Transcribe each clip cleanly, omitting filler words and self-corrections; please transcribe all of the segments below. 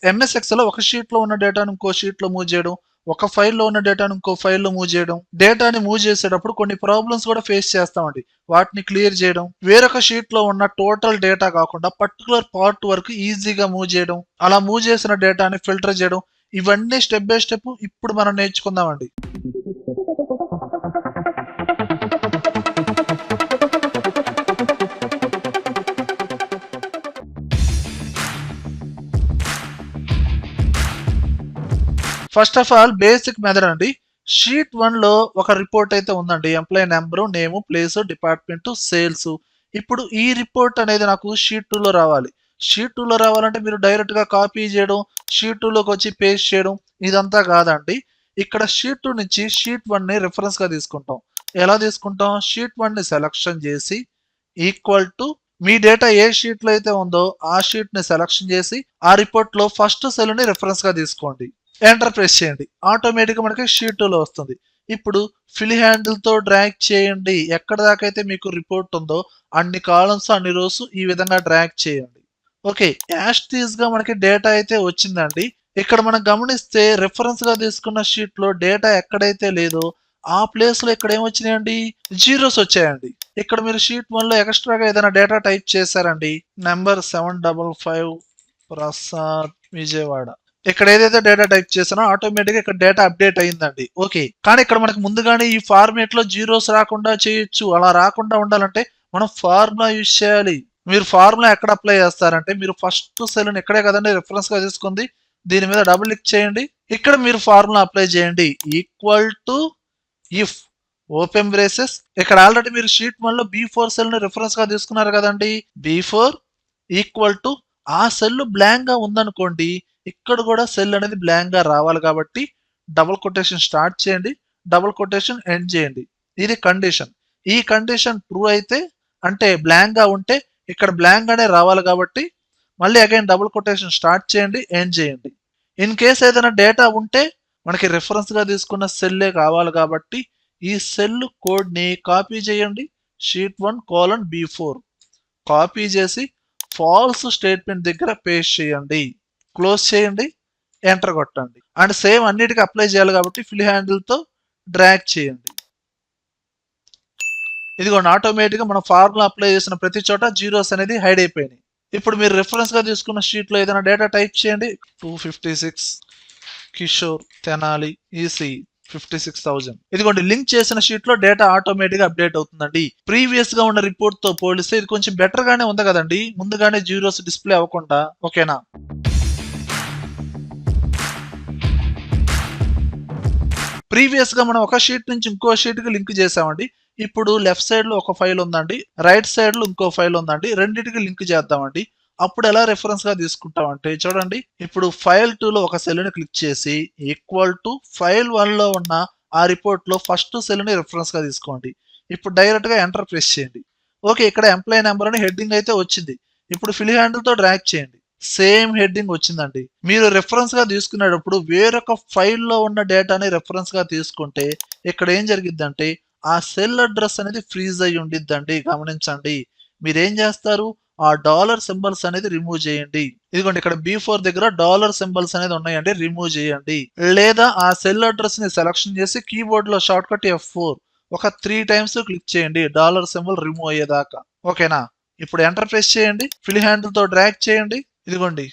MS Excel ఒక sheet లో ఉన్న డేటాను ఇంకో షీట్ లో మూవ్ చేయడం, ఒక ఫైల్లో ఉన్న డేటాను ఇంకో ఫైల్లో మూవ్ చేయడం, డేటాని మూవ్ చేసేటప్పుడు కొన్ని ప్రాబ్లమ్స్ కూడా ఫేస్ చేస్తామండి. వాటిని క్లియర్ చేయడం, వేరొక షీట్ లో ఉన్న టోటల్ డేటా కాకుండా పర్టికులర్ పార్ట్ వరకు ఈజీగా మూవ్ చేయడం, అలా మూవ్ చేసిన డేటాని ఫిల్టర్ చేయడం, ఇవన్నీ స్టెప్ బై స్టెప్ ఇప్పుడు మనం నేర్చుకుందామండి. First of all basic method అండి. షీట్ 1 లో ఒక రిపోర్ట్ అయితే ఉందండి. Employee number, name, place, department, sales. ఇప్పుడు ఈ రిపోర్ట్ అనేది నాకు షీట్ 2 లో రావాలి. షీట్ 2 లో రావాలంటే మీరు డైరెక్ట్ గా కాపీ చేయడం, షీట్ 2 లోకి వచ్చి పేస్ట్ చేయడం ఇదంతా కాదండి. ఇక్కడ షీట్ 2 నుంచి షీట్ 1 ని రిఫరెన్స్ గా తీసుకుంటాం. ఎలా తీసుకుంటాం? షీట్ 1 ని సెలక్షన్ చేసి equal to me data A sheet లో అయితే ఉందో ఆ షీట్ ని సెలక్షన్ చేసి ఆ రిపోర్ట్ లో ఫస్ట్ సెల్ ని రిఫరెన్స్ గా తీసుకోండి. ఎంటర్ ప్రెస్ చేయండి. ఆటోమేటిక్గా మనకి షీట్ 2 లో వస్తుంది. ఇప్పుడు ఫిల్ హ్యాండిల్ తో డ్రాగ్ చేయండి. ఎక్కడ దాకా అయితే మీకు రిపోర్ట్ ఉందో అన్ని కాలమ్స్, అన్ని రోస్ ఈ విధంగా డ్రాగ్ చేయండి. ఓకే, యాస్టీస్ గా మనకి డేటా అయితే వచ్చిందండి. ఇక్కడ మనం గమనిస్తే రిఫరెన్స్ గా తీసుకున్న షీట్ లో డేటా ఎక్కడైతే లేదో ఆ ప్లేస్ లో ఇక్కడ ఏమొచ్చినాయండి? జీరోస్ వచ్చాయండి. ఇక్కడ మీరు షీట్ 1 లో ఎక్స్ట్రాగా ఏదైనా డేటా టైప్ చేశారండి. నెంబర్ 755 ప్రసాద్ విజయవాడ. ఇక్కడ ఏదైతే డేటా టైప్ చేసానో ఆటోమేటిక్ గా ఇక్కడ డేటా అప్డేట్ అయిందండి. ఓకే, కానీ ఇక్కడ మనకు ముందుగానే ఈ ఫార్మేట్ లో జీరోస్ రాకుండా చేయొచ్చు. అలా రాకుండా ఉండాలంటే మనం ఫార్ములా యూజ్ చేయాలి. మీరు ఫార్ములా ఎక్కడ అప్లై చేస్తారంటే మీరు ఫస్ట్ సెల్ ని ఇక్కడే కదండి రిఫరెన్స్ గా తీసుకుంది, దీని మీద డబుల్ క్లిక్ చేయండి. ఇక్కడ మీరు ఫార్ములా అప్లై చేయండి. Equal to if open braces, ఇక్కడ ఆల్రెడీ మీరు షీట్ 1 లో B4 సెల్ ని రిఫరెన్స్ గా తీసుకున్నారు కదండి. B4 ఈక్వల్ టు ఆ సెల్ బ్లాంక్ గా ఉందనుకోండి, ఇక్కడ కూడా సెల్ అనేది బ్లాంక్ గా రావాలి కాబట్టి డబుల్ కొటేషన్ స్టార్ట్ చేయండి, డబుల్ కొటేషన్ ఎండ్ చేయండి. ఇది కండిషన్. ఈ కండిషన్ ట్రూ అయితే అంటే బ్లాంక్ గా ఉంటే ఇక్కడ బ్లాంక్ గానే రావాలి కాబట్టి మళ్ళీ అగైన్ డబుల్ కొటేషన్ స్టార్ట్ చేయండి, ఎండ్ చేయండి. ఇన్ కేస్ ఏదైనా డేటా ఉంటే మనకి రిఫరెన్స్ గా తీసుకున్న సెల్లే కావాలి కాబట్టి ఈ సెల్ కోడ్ ని కాపీ చేయండి. షీట్ 1:B4 కాపీ చేసి ఫాల్స్ స్టేట్మెంట్ దగ్గర పేస్ట్ చేయండి. క్లోజ్ చేయండి, ఎంటర్ కొట్టండి. అండ్ సేమ్ అన్నిటికీ అప్లై చేయాలి కాబట్టి ఫిల్ హ్యాండిల్ తో డ్రాగ్ చేయండి. ఇదిగోండి, ఆటోమేటిక్ గా మనం ఫార్ములా అప్లై చేసిన ప్రతి చోట జీరోస్ అనేది హైడ్ అయిపోయినాయి. ఇప్పుడు మీరు రిఫరెన్స్ గా తీసుకున్న షీట్ లో ఏదైనా డేటా టైప్ చేయండి. 256 కిషోర్ తెనాలి ఈసీ 56,000. ఇదిగోండి, లింక్ చేసిన షీట్ లో డేటా ఆటోమేటిక్ గా అప్డేట్ అవుతుందండి. ప్రీవియస్ గా ఉన్న రిపోర్ట్ తో పోలిస్తే ఇది కొంచెం బెటర్ గానే ఉంది కదండి, ముందుగానే జీరోస్ డిస్ప్లే అవ్వకుండా. ఓకేనా? ప్రీవియస్ గా మనం ఒక షీట్ నుంచి ఇంకో షీట్ కి లింక్ చేసామండి. ఇప్పుడు లెఫ్ట్ సైడ్ లో ఒక ఫైల్ ఉందండి, రైట్ సైడ్ లో ఇంకో ఫైల్ ఉందండి. రెండింటికి లింక్ చేద్దామండి. అప్పుడు ఎలా రిఫరెన్స్ గా తీసుకుంటామంటే చూడండి, ఇప్పుడు ఫైల్ 2 లో ఒక సెల్ ని క్లిక్ చేసి ఈక్వల్ టు ఫైల్ 1 లో ఉన్న ఆ రిపోర్ట్ లో ఫస్ట్ సెల్ ని రిఫరెన్స్ గా తీసుకోండి. ఇప్పుడు డైరెక్ట్ గా ఎంటర్ ప్రెస్ చేయండి. ఓకే, ఇక్కడ ఎంప్లాయీ నెంబర్ అని హెడ్డింగ్ అయితే వచ్చింది. ఇప్పుడు ఫిల్ హ్యాండిల్ తో డ్రాగ్ చేయండి. సేమ్ హెడ్డింగ్ వచ్చిందండి. మీరు రిఫరెన్స్ గా తీసుకునేటప్పుడు వేరొక ఫైల్లో ఉన్న డేటాని రిఫరెన్స్ గా తీసుకుంటే ఇక్కడ ఏం జరిగిద్దంటే ఆ సెల్ అడ్రస్ అనేది ఫ్రీజ్ అయ్యి ఉండిద్దండి. గమనించండి. మీరేం చేస్తారు? ఆ డాలర్ సింబల్స్ అనేది రిమూవ్ చేయండి. ఇదిగోండి, ఇక్కడ B4 దగ్గర డాలర్ సింబల్స్ అనేది ఉన్నాయండి, రిమూవ్ చేయండి. లేదా ఆ సెల్ అడ్రస్ ని సెలక్షన్ చేసి కీబోర్డ్ లో షార్ట్ కట్ F4 ఒక 3 టైమ్స్ క్లిక్ చేయండి, డాలర్ సింబల్ రిమూవ్ అయ్యేదాకా. ఓకేనా? ఇప్పుడు ఎంటర్ ప్రెస్ చేయండి, ఫిల్ హ్యాండిల్ తో డ్రాగ్ చేయండి. ఇదిగోండి,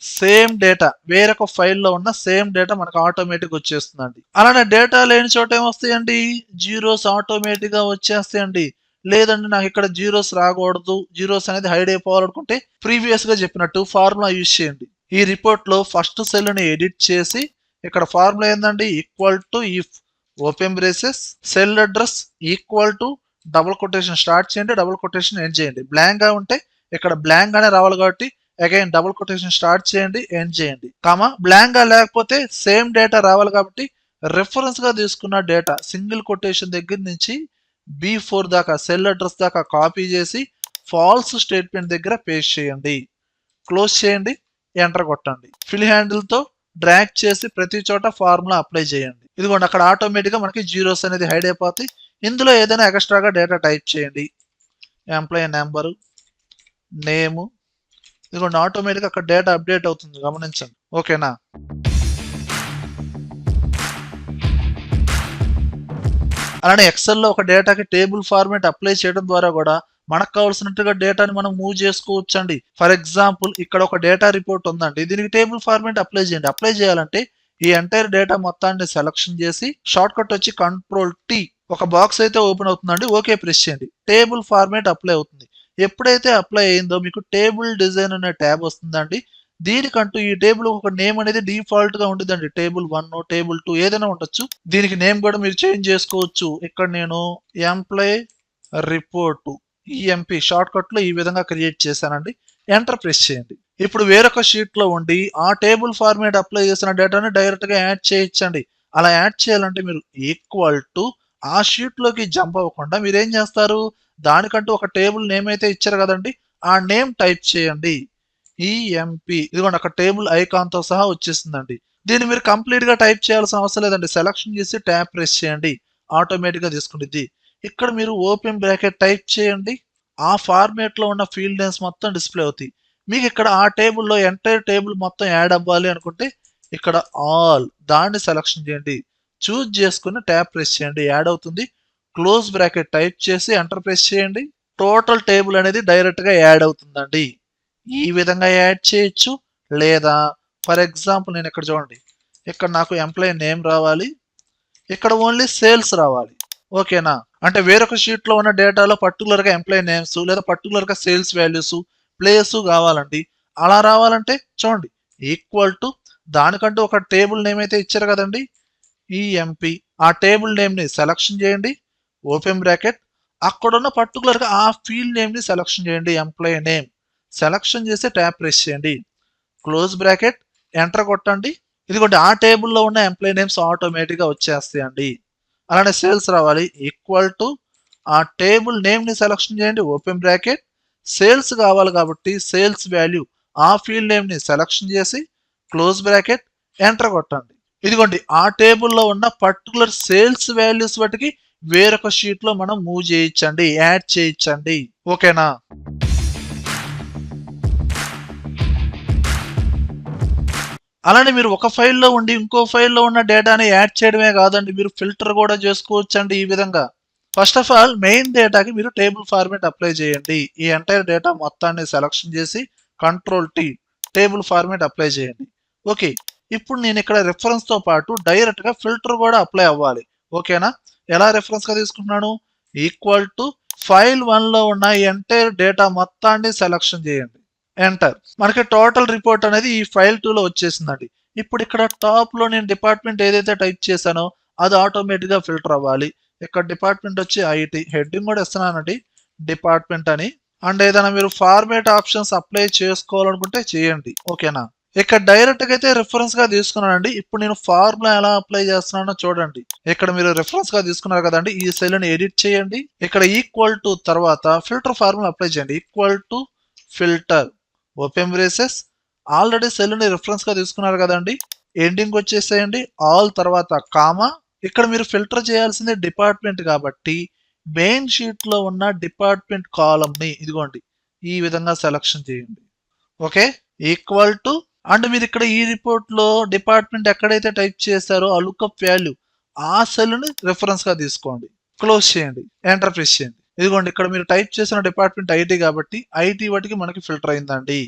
సేమ్ డేటా వేరొక ఫైల్లో ఉన్న సేమ్ డేటా మనకు ఆటోమేటిక్ వచ్చేస్తుందండి. అలానే డేటా లేని చోట ఏమొస్తాయండి? జీరోస్ ఆటోమేటిక్ గా వచ్చేస్తాయండి. లేదండి నాకు ఇక్కడ జీరోస్ రాకూడదు, జీరోస్ అనేది హైడ్ అయిపోవాలనుకుంటే ప్రీవియస్ గా చెప్పినట్టు ఫార్ములా యూజ్ చేయండి. ఈ రిపోర్ట్ లో ఫస్ట్ సెల్ ని ఎడిట్ చేసి ఇక్కడ ఫార్ములా ఏందండి? Equal to if open braces cell address equal to double quotation start చేయండి, డబుల్ కొటేషన్ ఎండ్ చేయండి. బ్లాంక్ గా ఉంటే ఇక్కడ బ్లాంక్ గానే రావాలి కాబట్టి అగైన్ డబుల్ కొటేషన్ స్టార్ట్ చేయండి, ఎండ్ చేయండి. బ్లాంక్ గా లేకపోతే సేమ్ డేటా రావాలి కాబట్టి రిఫరెన్స్ గా తీసుకున్న డేటా సింగిల్ కొటేషన్ దగ్గర నుంచి B4 దాకా సెల్ అడ్రస్ దాకా కాపీ చేసి ఫాల్స్ స్టేట్మెంట్ దగ్గర పేస్ట్ చేయండి. క్లోజ్ చేయండి, ఎంటర్ కొట్టండి. ఫిల్ హ్యాండిల్ తో డ్రాగ్ చేసి ప్రతి చోట ఫార్ములా అప్లై చేయండి. ఇదిగోండి, అక్కడ ఆటోమేటిక్ గా మనకి జీరోస్ అనేది హైడ్ అయిపోతాయి. ఇందులో ఏదైనా ఎక్స్ట్రాగా డేటా టైప్ చేయండి. ఎంప్లాయీ నెంబరు, నేము, ఇదిగోండి ఆటోమేటిక్గా అక్కడ డేటా అప్డేట్ అవుతుంది, గమనించండి. ఓకేనా? అలానే ఎక్సెల్లో ఒక డేటాకి టేబుల్ ఫార్మేట్ అప్లై చేయడం ద్వారా కూడా మనకు కావాల్సినట్టుగా డేటాని మనం మూవ్ చేసుకోవచ్చు అండి. ఫర్ ఎగ్జాంపుల్ ఇక్కడ ఒక డేటా రిపోర్ట్ ఉందండి, దీనికి టేబుల్ ఫార్మేట్ అప్లై చేయండి. అప్లై చేయాలంటే ఈ ఎంటైర్ డేటా మొత్తాన్ని సెలక్షన్ చేసి షార్ట్ కట్ వచ్చి Ctrl+T, ఒక బాక్స్ అయితే ఓపెన్ అవుతుందండి. ఓకే ప్రెస్ చేయండి. టేబుల్ ఫార్మేట్ అప్లై అవుతుంది. ఎప్పుడైతే అప్లై అయిందో మీకు టేబుల్ డిజైన్ అనే ట్యాబ్ వస్తుందండి. దీనికంటూ ఈ టేబుల్ ఒక నేమ్ అనేది డిఫాల్ట్ గా ఉంటుందండి. టేబుల్ 1, టేబుల్ 2 ఏదైనా ఉండొచ్చు. దీనికి నేమ్ కూడా మీరు చేంజ్ చేసుకోవచ్చు. ఇక్కడ నేను employee report EMP shortcut లో ఈ విధంగా క్రియేట్ చేశానండి. ఎంటర్ ప్రెస్ చేయండి. ఇప్పుడు వేరొక షీట్ లో ఉండి ఆ టేబుల్ ఫార్మేట్ అప్లై చేసిన డేటాని డైరెక్ట్ గా యాడ్ చేయొచ్చండి. అలా యాడ్ చేయాలంటే మీరు ఈక్వల్ టు ఆ షీట్ లోకి జంప్ అవ్వకుండా మీరు ఏం చేస్తారు, దానికంటూ ఒక టేబుల్ నేమ్ అయితే ఇచ్చారు కదండి, ఆ నేమ్ టైప్ చేయండి. ఈఎంపి, ఇదిగోండి అక్కడ టేబుల్ ఐకాన్ తో సహా వచ్చేసిందండి. దీన్ని మీరు కంప్లీట్ గా టైప్ చేయాల్సిన అవసరం లేదండి. సెలక్షన్ చేసి ట్యాబ్ ప్రెస్ చేయండి, ఆటోమేటిక్ గా తీసుకుంటుంది. ఇక్కడ మీరు ఓపెన్ బ్రాకెట్ టైప్ చేయండి. ఆ ఫార్మేట్ లో ఉన్న ఫీల్డ్ నేమ్స్ మొత్తం డిస్ప్లే అవుతాయి. మీకు ఇక్కడ ఆ టేబుల్లో ఎంటైర్ టేబుల్ మొత్తం యాడ్ అవ్వాలి అనుకుంటే ఇక్కడ ఆల్ దాన్ని సెలక్షన్ చేయండి. చూజ్ చేసుకుని ట్యాబ్ ప్రెస్ చేయండి, యాడ్ అవుతుంది. క్లోజ్ బ్రాకెట్ టైప్ చేసి ఎంటర్ ప్రెస్ చేయండి. టోటల్ టేబుల్ అనేది డైరెక్ట్ గా యాడ్ అవుతుందండి. ఈ విధంగా యాడ్ చేయొచ్చు. లేదా ఫర్ ఎగ్జాంపుల్ నేను ఇక్కడ చూడండి, ఇక్కడ నాకు ఎంప్లాయీ నేమ్ రావాలి, ఇక్కడ ఓన్లీ సేల్స్ రావాలి. ఓకేనా? అంటే వేరొక షీట్ లో ఉన్న డేటాలో పర్టికులర్ గా ఎంప్లాయీ నేమ్స్ లేదా పర్టికులర్ గా సేల్స్ వాల్యూస్ ప్లేస్ కావాలండి. అలా రావాలంటే చూడండి ఈక్వల్ టు దానికంటూ ఒక టేబుల్ నేమ్ అయితే ఇచ్చారు కదండి, ఈఎంపి. ఆ టేబుల్ నేమ్ ని సెలక్షన్ చేయండి, ఓపెన్ బ్రాకెట్. అక్కడున్న పర్టికులర్ గా ఆ ఫీల్డ్ నేమ్ ని సెలక్షన్ చేయండి, ఎంప్లాయీ నేమ్. సెలక్షన్ చేసి ట్యాబ్ ప్రెస్ చేయండి, క్లోజ్ బ్రాకెట్, ఎంటర్ కొట్టండి. ఇదిగోండి ఆ టేబుల్లో ఉన్న ఎంప్లాయీ నేమ్స్ ఆటోమేటిక్గా వచ్చేస్తాయండి. అలానే సేల్స్ రావాలి, ఈక్వల్ టు ఆ టేబుల్ నేమ్ ని సెలక్షన్ చేయండి, ఓపెన్ బ్రాకెట్. సేల్స్ కావాలి కాబట్టి సేల్స్ వాల్యూ ఆ ఫీల్డ్ నేమ్ ని సెలక్షన్ చేసి క్లోజ్ బ్రాకెట్, ఎంటర్ కొట్టండి. ఇదిగోండి ఆ టేబుల్లో ఉన్న పర్టికులర్ సేల్స్ వాల్యూస్ వాటికి వేరొక షీట్ లో మనం మూవ్ చేయొచ్చండి, యాడ్ చేయొచ్చండి. ఓకేనా? అలానే మీరు ఒక ఫైల్లో ఉండి ఇంకో ఫైల్లో ఉన్న డేటాని యాడ్ చేయడమే కాదండి, మీరు ఫిల్టర్ కూడా చేసుకోవచ్చండి ఈ విధంగా. ఫస్ట్ ఆఫ్ ఆల్ మెయిన్ డేటాకి మీరు టేబుల్ ఫార్మేట్ అప్లై చేయండి. ఈ ఎంటైర్ డేటా మొత్తాన్ని సెలక్షన్ చేసి Ctrl+T, టేబుల్ ఫార్మేట్ అప్లై చేయండి. ఓకే, ఇప్పుడు నేను ఇక్కడ రెఫరెన్స్ తో పాటు డైరెక్ట్ గా ఫిల్టర్ కూడా అప్లై అవ్వాలి. ఓకేనా? ఎలా రెఫరెన్స్ గా తీసుకుంటున్నాను, ఈక్వల్ టు ఫైల్ 1 లో ఉన్న ఎంటైర్ డేటా మొత్తాన్ని సెలక్షన్ చేయండి, ఎంటర్. మనకి టోటల్ రిపోర్ట్ అనేది ఈ ఫైల్ 2 లో వచ్చేసిందండి. ఇప్పుడు ఇక్కడ టాప్ లో నేను డిపార్ట్మెంట్ ఏదైతే టైప్ చేశానో అది ఆటోమేటిక్ గా ఫిల్టర్ అవ్వాలి. ఇక్కడ డిపార్ట్మెంట్ వచ్చి ఐటీ, హెడ్డింగ్ కూడా ఇస్తున్నానండి డిపార్ట్మెంట్ అని. అండ్ ఏదైనా మీరు ఫార్మేట్ ఆప్షన్స్ అప్లై చేసుకోవాలనుకుంటే చేయండి. ఓకేనా? ఇక్కడ డైరెక్ట్ గా అయితే రిఫరెన్స్ గా తీసుకున్నానండి. ఇప్పుడు నేను ఫార్ములా ఎలా అప్లై చేస్తున్నానో చూడండి. ఇక్కడ మీరు రిఫరెన్స్ గా తీసుకున్నారు కదండి, ఈ సెల్ ని ఎడిట్ చేయండి. ఇక్కడ ఈక్వల్ టు తర్వాత ఫిల్టర్ ఫార్ములా అప్లై చేయండి, equal to filter, open braces. Already cell ని రిఫరెన్స్ గా తీసుకున్నారు కదండి, ఎండింగ్ వచ్చేసేయండి, ఆల్ తర్వాత కామా. ఇక్కడ మీరు ఫిల్టర్ చేయాల్సింది డిపార్ట్మెంట్ కాబట్టి మెయిన్ షీట్ లో ఉన్న డిపార్ట్మెంట్ కాలం ని ఇదిగోండి ఈ విధంగా సెలక్షన్ చేయండి. ఓకే, ఈక్వల్ టు, అండ్ మీరు ఇక్కడ ఈ రిపోర్ట్ లో డిపార్ట్మెంట్ ఎక్కడైతే టైప్ చేశారో ఆ లుక్అప్ వాల్యూ ఆ సెల్ ని రిఫరెన్స్ గా తీసుకోండి, క్లోజ్ చేయండి, ఎంటర్ ప్రెస్ చేయండి. ఇదిగోండి ఇక్కడ మీరు టైప్ చేసిన డిపార్ట్మెంట్ ఐటీ కాబట్టి ఐటీ వాటికి మనకి ఫిల్టర్ అయిందండి.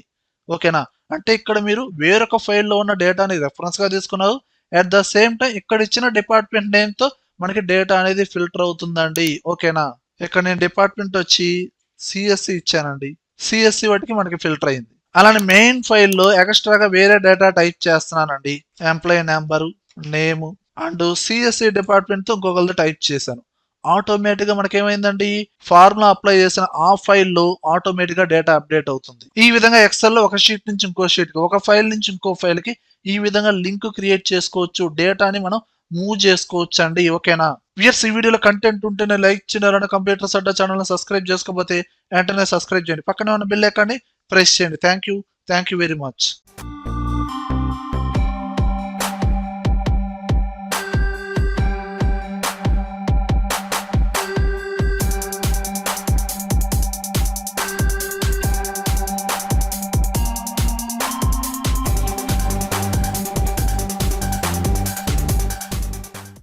ఓకేనా? అంటే ఇక్కడ మీరు వేరొక ఫైల్లో ఉన్న డేటాని రెఫరెన్స్ గా తీసుకున్నారు. అట్ ద సేమ్ టైం ఇక్కడ ఇచ్చిన డిపార్ట్మెంట్ నేమ్ తో మనకి డేటా అనేది ఫిల్టర్ అవుతుందండి. ఓకేనా? ఇక్కడ నేను డిపార్ట్మెంట్ వచ్చి సిఎస్సి ఇచ్చానండి, సిఎస్సి వాటికి మనకి ఫిల్టర్ అయింది. అలానే మెయిన్ ఫైల్లో ఎక్స్ట్రాగా వేరే డేటా టైప్ చేస్తున్నానండి, employee number, name and CSC department తో ఇంకొకరితో టైప్ చేశాను. ఆటోమేటిక్ గా మనకేమైందండి, ఫార్ములా అప్లై చేసిన ఆ ఫైల్లో ఆటోమేటిక్ గా డేటా అప్డేట్ అవుతుంది. ఈ విధంగా ఎక్సెల్ లో ఒక షీట్ నుంచి ఇంకో షీట్ కి, ఒక ఫైల్ నుంచి ఇంకో ఫైల్ కి ఈ విధంగా లింక్ క్రియేట్ చేసుకోవచ్చు, డేటాని మనం మూవ్ చేసుకోవచ్చు అండి. ఓకేనా వ్యూయర్స్, ఈ వీడియోలో కంటెంట్ ఉంటేనే లైక్ చేయాలని, కంప్యూటర్స్ అడ్డా ఛానల్ సబ్స్క్రైబ్ చేసుకోకపోతే వెంటనే సబ్స్క్రైబ్ చేయండి, పక్కనే ఉన్న బెల్ ఐకాన్ని ప్రెస్ చేయండి. Thank you very much.